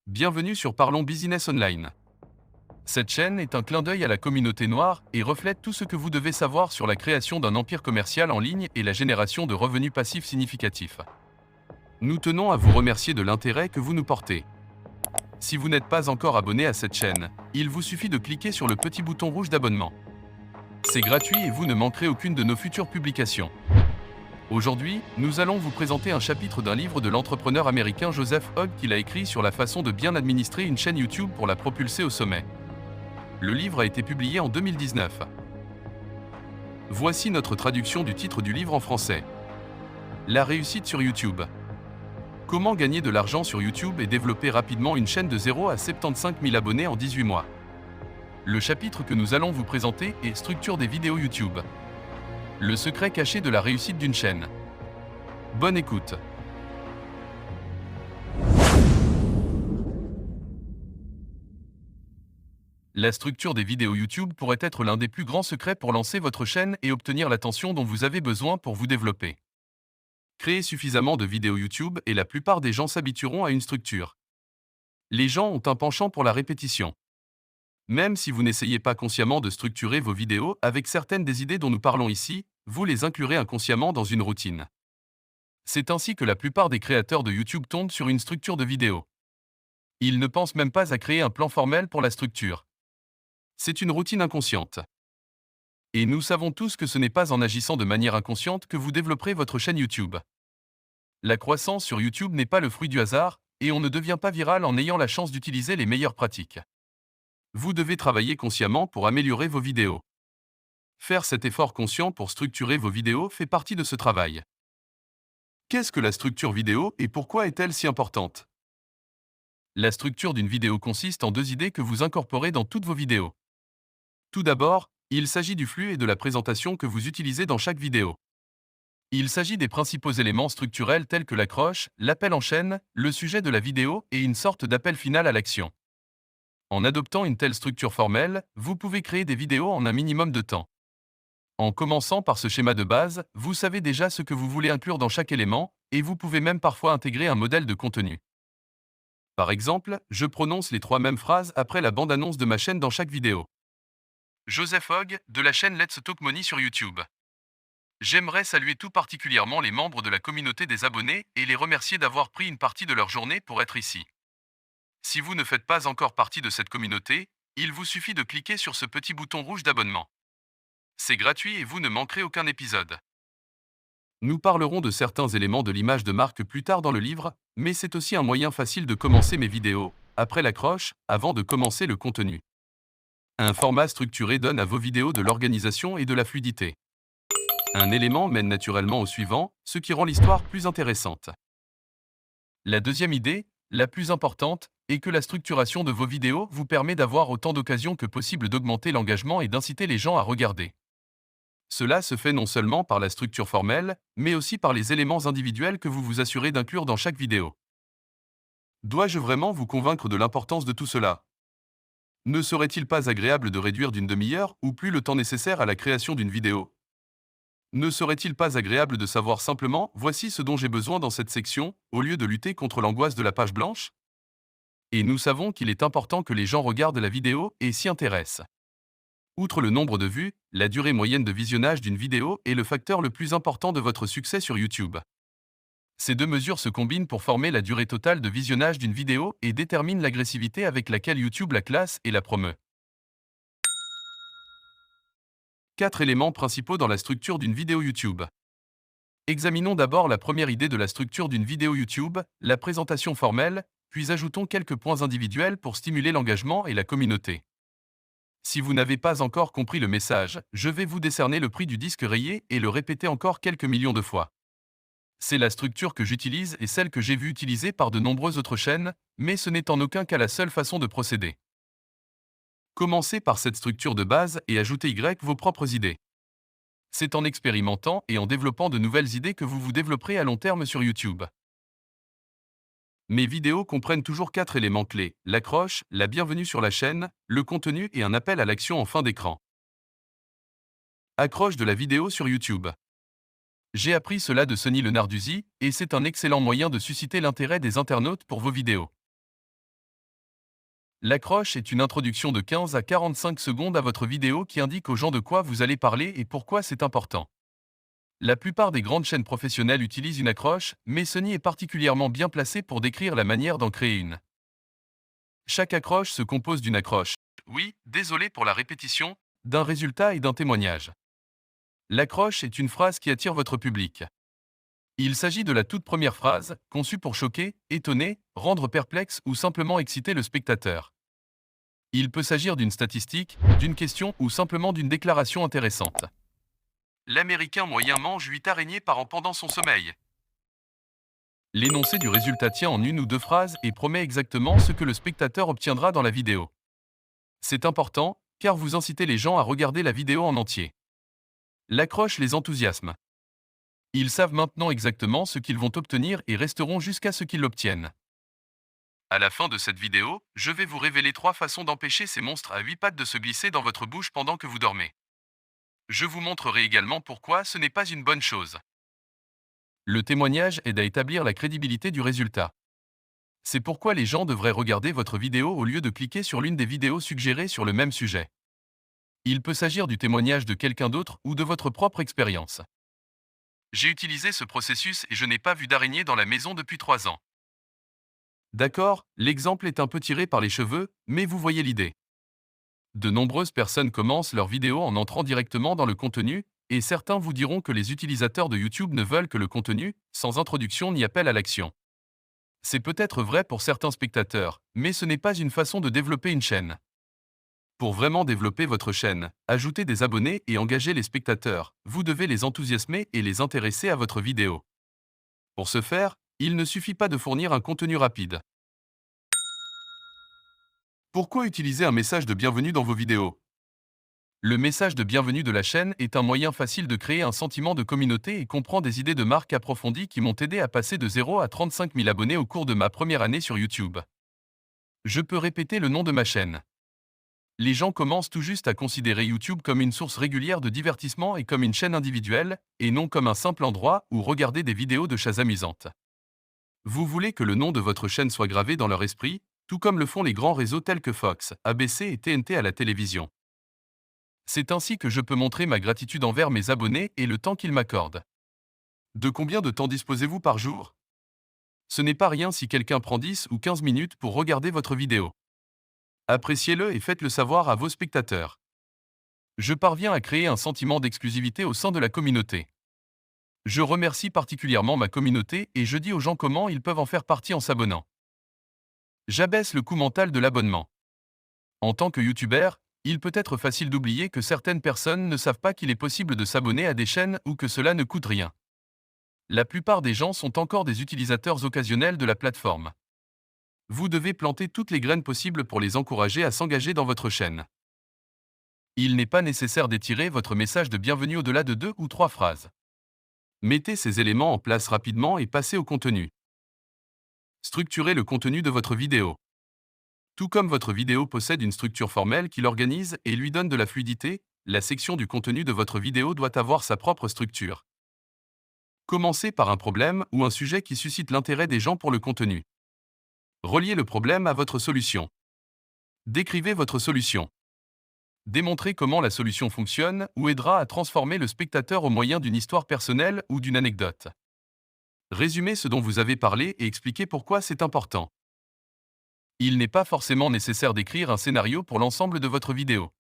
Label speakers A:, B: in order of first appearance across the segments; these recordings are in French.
A: Bienvenue sur Parlons Business Online. Cette chaîne est un clin d'œil à la communauté noire et reflète tout ce que vous devez savoir sur la création d'un empire commercial en ligne et la génération de revenus passifs significatifs. Nous tenons à vous remercier de l'intérêt que vous nous portez. Si vous n'êtes pas encore abonné à cette chaîne, il vous suffit de cliquer sur le petit bouton rouge d'abonnement. C'est gratuit et vous ne manquerez aucune de nos futures publications. Aujourd'hui, nous allons vous présenter un chapitre d'un livre de l'entrepreneur américain Joseph Hogg qu'il a écrit sur la façon de bien administrer une chaîne YouTube pour la propulser au sommet. Le livre a été publié en 2019. Voici notre traduction du titre du livre en français. La réussite sur YouTube. Comment gagner de l'argent sur YouTube et développer rapidement une chaîne de 0 à 75 000 abonnés en 18 mois. Le chapitre que nous allons vous présenter est Structure des vidéos YouTube. Le secret caché de la réussite d'une chaîne. Bonne écoute. La structure des vidéos YouTube pourrait être l'un des plus grands secrets pour lancer votre chaîne et obtenir l'attention dont vous avez besoin pour vous développer. Créez suffisamment de vidéos YouTube et la plupart des gens s'habitueront à une structure. Les gens ont un penchant pour la répétition. Même si vous n'essayez pas consciemment de structurer vos vidéos avec certaines des idées dont nous parlons ici, vous les inclurez inconsciemment dans une routine. C'est ainsi que la plupart des créateurs de YouTube tombent sur une structure de vidéo. Ils ne pensent même pas à créer un plan formel pour la structure. C'est une routine inconsciente. Et nous savons tous que ce n'est pas en agissant de manière inconsciente que vous développerez votre chaîne YouTube. La croissance sur YouTube n'est pas le fruit du hasard, et on ne devient pas viral en ayant la chance d'utiliser les meilleures pratiques. Vous devez travailler consciemment pour améliorer vos vidéos. Faire cet effort conscient pour structurer vos vidéos fait partie de ce travail. Qu'est-ce que la structure vidéo et pourquoi est-elle si importante? La structure d'une vidéo consiste en deux idées que vous incorporez dans toutes vos vidéos. Tout d'abord, il s'agit du flux et de la présentation que vous utilisez dans chaque vidéo. Il s'agit des principaux éléments structurels tels que l'accroche, l'appel en chaîne, le sujet de la vidéo et une sorte d'appel final à l'action. En adoptant une telle structure formelle, vous pouvez créer des vidéos en un minimum de temps. En commençant par ce schéma de base, vous savez déjà ce que vous voulez inclure dans chaque élément, et vous pouvez même parfois intégrer un modèle de contenu. Par exemple, je prononce les 3 mêmes phrases après la bande-annonce de ma chaîne dans chaque vidéo. Joseph Hogg, de la chaîne Let's Talk Money sur YouTube. J'aimerais saluer tout particulièrement les membres de la communauté des abonnés et les remercier d'avoir pris une partie de leur journée pour être ici. Si vous ne faites pas encore partie de cette communauté, il vous suffit de cliquer sur ce petit bouton rouge d'abonnement. C'est gratuit et vous ne manquerez aucun épisode. Nous parlerons de certains éléments de l'image de marque plus tard dans le livre, mais c'est aussi un moyen facile de commencer mes vidéos, après l'accroche, avant de commencer le contenu. Un format structuré donne à vos vidéos de l'organisation et de la fluidité. Un élément mène naturellement au suivant, ce qui rend l'histoire plus intéressante. La deuxième idée, la plus importante, est que la structuration de vos vidéos vous permet d'avoir autant d'occasions que possible d'augmenter l'engagement et d'inciter les gens à regarder. Cela se fait non seulement par la structure formelle, mais aussi par les éléments individuels que vous vous assurez d'inclure dans chaque vidéo. Dois-je vraiment vous convaincre de l'importance de tout cela? Ne serait-il pas agréable de réduire d'une demi-heure ou plus le temps nécessaire à la création d'une vidéo? Ne serait-il pas agréable de savoir simplement « Voici ce dont j'ai besoin dans cette section » au lieu de lutter contre l'angoisse de la page blanche? Et nous savons qu'il est important que les gens regardent la vidéo et s'y intéressent. Outre le nombre de vues, la durée moyenne de visionnage d'une vidéo est le facteur le plus important de votre succès sur YouTube. Ces deux mesures se combinent pour former la durée totale de visionnage d'une vidéo et déterminent l'agressivité avec laquelle YouTube la classe et la promeut. 4 éléments principaux dans la structure d'une vidéo YouTube. Examinons d'abord la première idée de la structure d'une vidéo YouTube, la présentation formelle, puis ajoutons quelques points individuels pour stimuler l'engagement et la communauté. Si vous n'avez pas encore compris le message, je vais vous décerner le prix du disque rayé et le répéter encore quelques millions de fois. C'est la structure que j'utilise et celle que j'ai vue utilisée par de nombreuses autres chaînes, mais ce n'est en aucun cas la seule façon de procéder. Commencez par cette structure de base et ajoutez vos propres idées. C'est en expérimentant et en développant de nouvelles idées que vous vous développerez à long terme sur YouTube. Mes vidéos comprennent toujours 4 éléments clés: l'accroche, la bienvenue sur la chaîne, le contenu et un appel à l'action en fin d'écran. Accroche de la vidéo sur YouTube. J'ai appris cela de Sonny Lenarduzzi, et c'est un excellent moyen de susciter l'intérêt des internautes pour vos vidéos. L'accroche est une introduction de 15 à 45 secondes à votre vidéo qui indique aux gens de quoi vous allez parler et pourquoi c'est important. La plupart des grandes chaînes professionnelles utilisent une accroche, mais Sony est particulièrement bien placé pour décrire la manière d'en créer une. Chaque accroche se compose d'une accroche. Oui, désolé pour la répétition, d'un résultat et d'un témoignage. L'accroche est une phrase qui attire votre public. Il s'agit de la toute première phrase, conçue pour choquer, étonner, rendre perplexe ou simplement exciter le spectateur. Il peut s'agir d'une statistique, d'une question ou simplement d'une déclaration intéressante. L'Américain moyen mange 8 araignées par an pendant son sommeil. L'énoncé du résultat tient en une ou deux phrases et promet exactement ce que le spectateur obtiendra dans la vidéo. C'est important, car vous incitez les gens à regarder la vidéo en entier. L'accroche les enthousiasme. Ils savent maintenant exactement ce qu'ils vont obtenir et resteront jusqu'à ce qu'ils l'obtiennent. À la fin de cette vidéo, je vais vous révéler 3 façons d'empêcher ces monstres à 8 pattes de se glisser dans votre bouche pendant que vous dormez. Je vous montrerai également pourquoi ce n'est pas une bonne chose. Le témoignage aide à établir la crédibilité du résultat. C'est pourquoi les gens devraient regarder votre vidéo au lieu de cliquer sur l'une des vidéos suggérées sur le même sujet. Il peut s'agir du témoignage de quelqu'un d'autre ou de votre propre expérience. J'ai utilisé ce processus et je n'ai pas vu d'araignée dans la maison depuis 3 ans. D'accord, l'exemple est un peu tiré par les cheveux, mais vous voyez l'idée. De nombreuses personnes commencent leur vidéo en entrant directement dans le contenu, et certains vous diront que les utilisateurs de YouTube ne veulent que le contenu, sans introduction ni appel à l'action. C'est peut-être vrai pour certains spectateurs, mais ce n'est pas une façon de développer une chaîne. Pour vraiment développer votre chaîne, ajouter des abonnés et engager les spectateurs, vous devez les enthousiasmer et les intéresser à votre vidéo. Pour ce faire, il ne suffit pas de fournir un contenu rapide. Pourquoi utiliser un message de bienvenue dans vos vidéos? Le message de bienvenue de la chaîne est un moyen facile de créer un sentiment de communauté et comprend des idées de marque approfondies qui m'ont aidé à passer de 0 à 35 000 abonnés au cours de ma première année sur YouTube. Je peux répéter le nom de ma chaîne. Les gens commencent tout juste à considérer YouTube comme une source régulière de divertissement et comme une chaîne individuelle, et non comme un simple endroit où regarder des vidéos de chats amusantes. Vous voulez que le nom de votre chaîne soit gravé dans leur esprit, tout comme le font les grands réseaux tels que Fox, ABC et TNT à la télévision. C'est ainsi que je peux montrer ma gratitude envers mes abonnés et le temps qu'ils m'accordent. De combien de temps disposez-vous par jour? Ce n'est pas rien si quelqu'un prend 10 ou 15 minutes pour regarder votre vidéo. Appréciez-le et faites-le savoir à vos spectateurs. Je parviens à créer un sentiment d'exclusivité au sein de la communauté. Je remercie particulièrement ma communauté et je dis aux gens comment ils peuvent en faire partie en s'abonnant. J'abaisse le coût mental de l'abonnement. En tant que youtubeur, il peut être facile d'oublier que certaines personnes ne savent pas qu'il est possible de s'abonner à des chaînes ou que cela ne coûte rien. La plupart des gens sont encore des utilisateurs occasionnels de la plateforme. Vous devez planter toutes les graines possibles pour les encourager à s'engager dans votre chaîne. Il n'est pas nécessaire d'étirer votre message de bienvenue au-delà de 2 ou 3 phrases. Mettez ces éléments en place rapidement et passez au contenu. Structurez le contenu de votre vidéo. Tout comme votre vidéo possède une structure formelle qui l'organise et lui donne de la fluidité, la section du contenu de votre vidéo doit avoir sa propre structure. Commencez par un problème ou un sujet qui suscite l'intérêt des gens pour le contenu. Reliez le problème à votre solution. Décrivez votre solution. Démontrez comment la solution fonctionne ou aidera à transformer le spectateur au moyen d'une histoire personnelle ou d'une anecdote. Résumez ce dont vous avez parlé et expliquez pourquoi c'est important. Il n'est pas forcément nécessaire d'écrire un scénario pour l'ensemble de votre vidéo.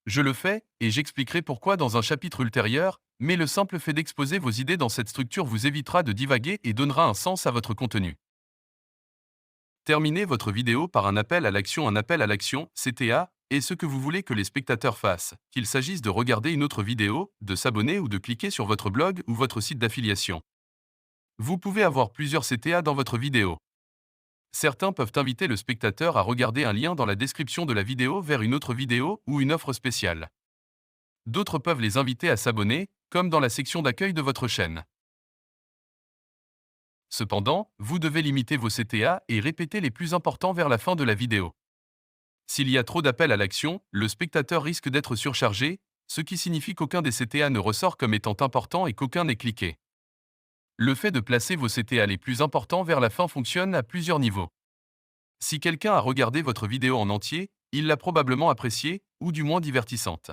A: Je le fais, et j'expliquerai pourquoi dans un chapitre ultérieur, mais le simple fait d'exposer vos idées dans cette structure vous évitera de divaguer et donnera un sens à votre contenu. Terminez votre vidéo par un appel à l'action. Un appel à l'action, CTA, est ce que vous voulez que les spectateurs fassent, qu'il s'agisse de regarder une autre vidéo, de s'abonner ou de cliquer sur votre blog ou votre site d'affiliation. Vous pouvez avoir plusieurs CTA dans votre vidéo. Certains peuvent inviter le spectateur à regarder un lien dans la description de la vidéo vers une autre vidéo ou une offre spéciale. D'autres peuvent les inviter à s'abonner, comme dans la section d'accueil de votre chaîne. Cependant, vous devez limiter vos CTA et répéter les plus importants vers la fin de la vidéo. S'il y a trop d'appels à l'action, le spectateur risque d'être surchargé, ce qui signifie qu'aucun des CTA ne ressort comme étant important et qu'aucun n'est cliqué. Le fait de placer vos CTA les plus importants vers la fin fonctionne à plusieurs niveaux. Si quelqu'un a regardé votre vidéo en entier, il l'a probablement appréciée, ou du moins divertissante.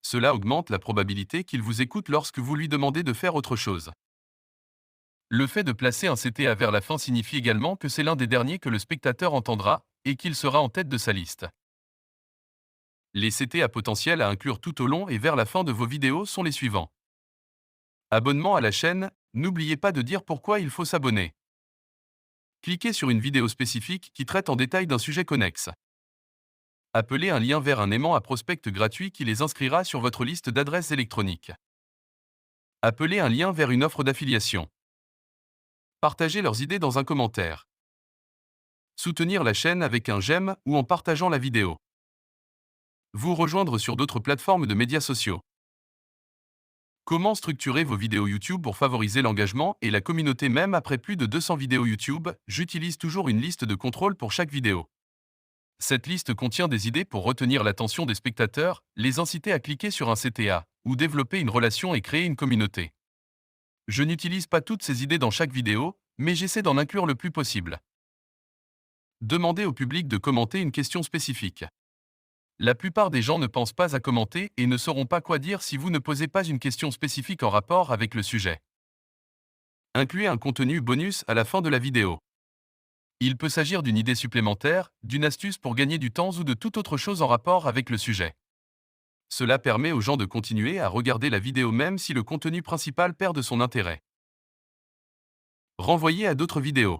A: Cela augmente la probabilité qu'il vous écoute lorsque vous lui demandez de faire autre chose. Le fait de placer un CTA vers la fin signifie également que c'est l'un des derniers que le spectateur entendra, et qu'il sera en tête de sa liste. Les CTA potentiels à inclure tout au long et vers la fin de vos vidéos sont les suivants. Abonnement à la chaîne, n'oubliez pas de dire pourquoi il faut s'abonner. Cliquez sur une vidéo spécifique qui traite en détail d'un sujet connexe. Appelez un lien vers un aimant à prospect gratuit qui les inscrira sur votre liste d'adresses électroniques. Appelez un lien vers une offre d'affiliation. Partagez leurs idées dans un commentaire. Soutenir la chaîne avec un j'aime ou en partageant la vidéo. Vous rejoindre sur d'autres plateformes de médias sociaux. Comment structurer vos vidéos YouTube pour favoriser l'engagement et la communauté? Même après plus de 200 vidéos YouTube, j'utilise toujours une liste de contrôle pour chaque vidéo. Cette liste contient des idées pour retenir l'attention des spectateurs, les inciter à cliquer sur un CTA, ou développer une relation et créer une communauté. Je n'utilise pas toutes ces idées dans chaque vidéo, mais j'essaie d'en inclure le plus possible. Demandez au public de commenter une question spécifique. La plupart des gens ne pensent pas à commenter et ne sauront pas quoi dire si vous ne posez pas une question spécifique en rapport avec le sujet. Incluez un contenu bonus à la fin de la vidéo. Il peut s'agir d'une idée supplémentaire, d'une astuce pour gagner du temps ou de toute autre chose en rapport avec le sujet. Cela permet aux gens de continuer à regarder la vidéo même si le contenu principal perd de son intérêt. Renvoyez à d'autres vidéos.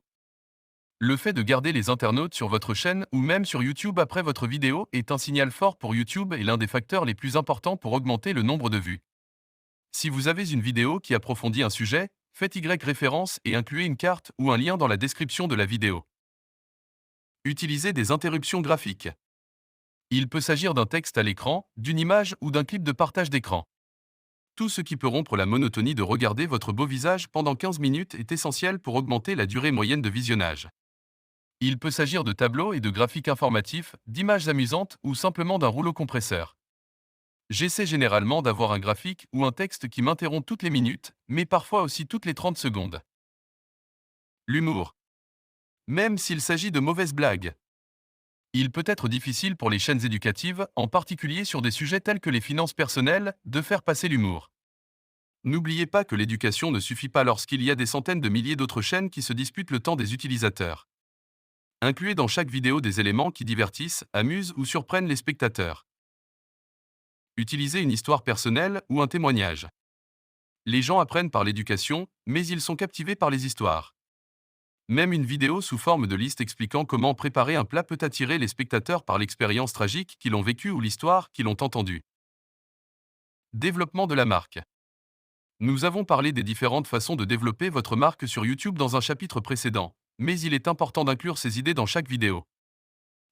A: Le fait de garder les internautes sur votre chaîne ou même sur YouTube après votre vidéo est un signal fort pour YouTube et l'un des facteurs les plus importants pour augmenter le nombre de vues. Si vous avez une vidéo qui approfondit un sujet, faites Y référence et incluez une carte ou un lien dans la description de la vidéo. Utilisez des interruptions graphiques. Il peut s'agir d'un texte à l'écran, d'une image ou d'un clip de partage d'écran. Tout ce qui peut rompre la monotonie de regarder votre beau visage pendant 15 minutes est essentiel pour augmenter la durée moyenne de visionnage. Il peut s'agir de tableaux et de graphiques informatifs, d'images amusantes ou simplement d'un rouleau compresseur. J'essaie généralement d'avoir un graphique ou un texte qui m'interrompt toutes les minutes, mais parfois aussi toutes les 30 secondes. L'humour. Même s'il s'agit de mauvaises blagues. Il peut être difficile pour les chaînes éducatives, en particulier sur des sujets tels que les finances personnelles, de faire passer l'humour. N'oubliez pas que l'éducation ne suffit pas lorsqu'il y a des centaines de milliers d'autres chaînes qui se disputent le temps des utilisateurs. Incluez dans chaque vidéo des éléments qui divertissent, amusent ou surprennent les spectateurs. Utilisez une histoire personnelle ou un témoignage. Les gens apprennent par l'éducation, mais ils sont captivés par les histoires. Même une vidéo sous forme de liste expliquant comment préparer un plat peut attirer les spectateurs par l'expérience tragique qu'ils ont vécue ou l'histoire qu'ils ont entendue. Développement de la marque. Nous avons parlé des différentes façons de développer votre marque sur YouTube dans un chapitre précédent, mais il est important d'inclure ces idées dans chaque vidéo.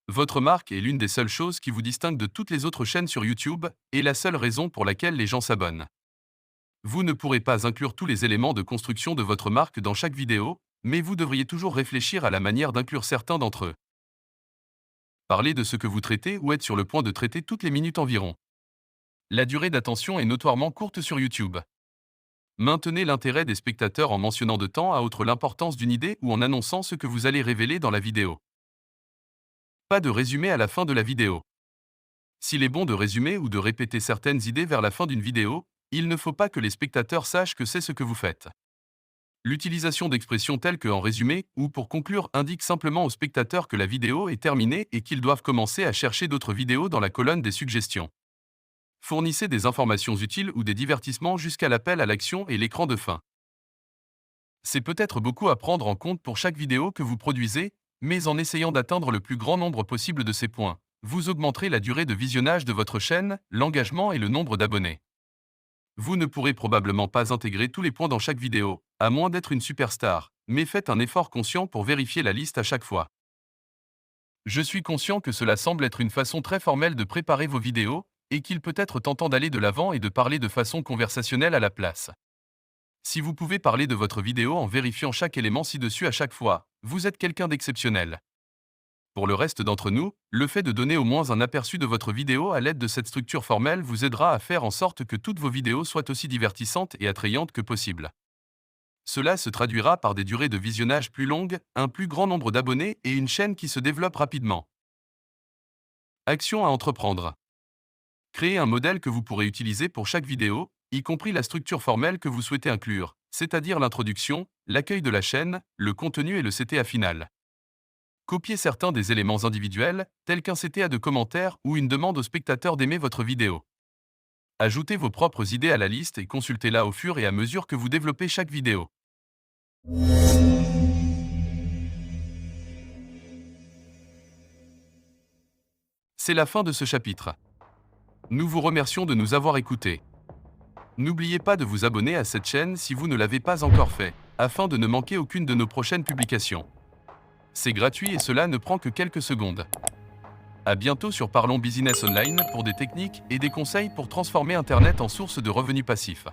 A: Votre marque est l'une des seules choses qui vous distingue de toutes les autres chaînes sur YouTube, et la seule raison pour laquelle les gens s'abonnent. Vous ne pourrez pas inclure tous les éléments de construction de votre marque dans chaque vidéo, mais vous devriez toujours réfléchir à la manière d'inclure certains d'entre eux. Parlez de ce que vous traitez ou êtes sur le point de traiter toutes les minutes environ. La durée d'attention est notoirement courte sur YouTube. Maintenez l'intérêt des spectateurs en mentionnant de temps à autre l'importance d'une idée ou en annonçant ce que vous allez révéler dans la vidéo. Pas de résumé à la fin de la vidéo. S'il est bon de résumer ou de répéter certaines idées vers la fin d'une vidéo, il ne faut pas que les spectateurs sachent que c'est ce que vous faites. L'utilisation d'expressions telles que en résumé ou pour conclure indique simplement aux spectateurs que la vidéo est terminée et qu'ils doivent commencer à chercher d'autres vidéos dans la colonne des suggestions. Fournissez des informations utiles ou des divertissements jusqu'à l'appel à l'action et l'écran de fin. C'est peut-être beaucoup à prendre en compte pour chaque vidéo que vous produisez, mais en essayant d'atteindre le plus grand nombre possible de ces points, vous augmenterez la durée de visionnage de votre chaîne, l'engagement et le nombre d'abonnés. Vous ne pourrez probablement pas intégrer tous les points dans chaque vidéo, à moins d'être une superstar, mais faites un effort conscient pour vérifier la liste à chaque fois. Je suis conscient que cela semble être une façon très formelle de préparer vos vidéos, et qu'il peut être tentant d'aller de l'avant et de parler de façon conversationnelle à la place. Si vous pouvez parler de votre vidéo en vérifiant chaque élément ci-dessus à chaque fois, vous êtes quelqu'un d'exceptionnel. Pour le reste d'entre nous, le fait de donner au moins un aperçu de votre vidéo à l'aide de cette structure formelle vous aidera à faire en sorte que toutes vos vidéos soient aussi divertissantes et attrayantes que possible. Cela se traduira par des durées de visionnage plus longues, un plus grand nombre d'abonnés et une chaîne qui se développe rapidement. Action à entreprendre. Créez un modèle que vous pourrez utiliser pour chaque vidéo, y compris la structure formelle que vous souhaitez inclure, c'est-à-dire l'introduction, l'accueil de la chaîne, le contenu et le CTA final. Copiez certains des éléments individuels, tels qu'un CTA de commentaires ou une demande aux spectateurs d'aimer votre vidéo. Ajoutez vos propres idées à la liste et consultez-la au fur et à mesure que vous développez chaque vidéo. C'est la fin de ce chapitre. Nous vous remercions de nous avoir écoutés. N'oubliez pas de vous abonner à cette chaîne si vous ne l'avez pas encore fait, afin de ne manquer aucune de nos prochaines publications. C'est gratuit et cela ne prend que quelques secondes. À bientôt sur Parlons Business Online pour des techniques et des conseils pour transformer Internet en source de revenus passifs.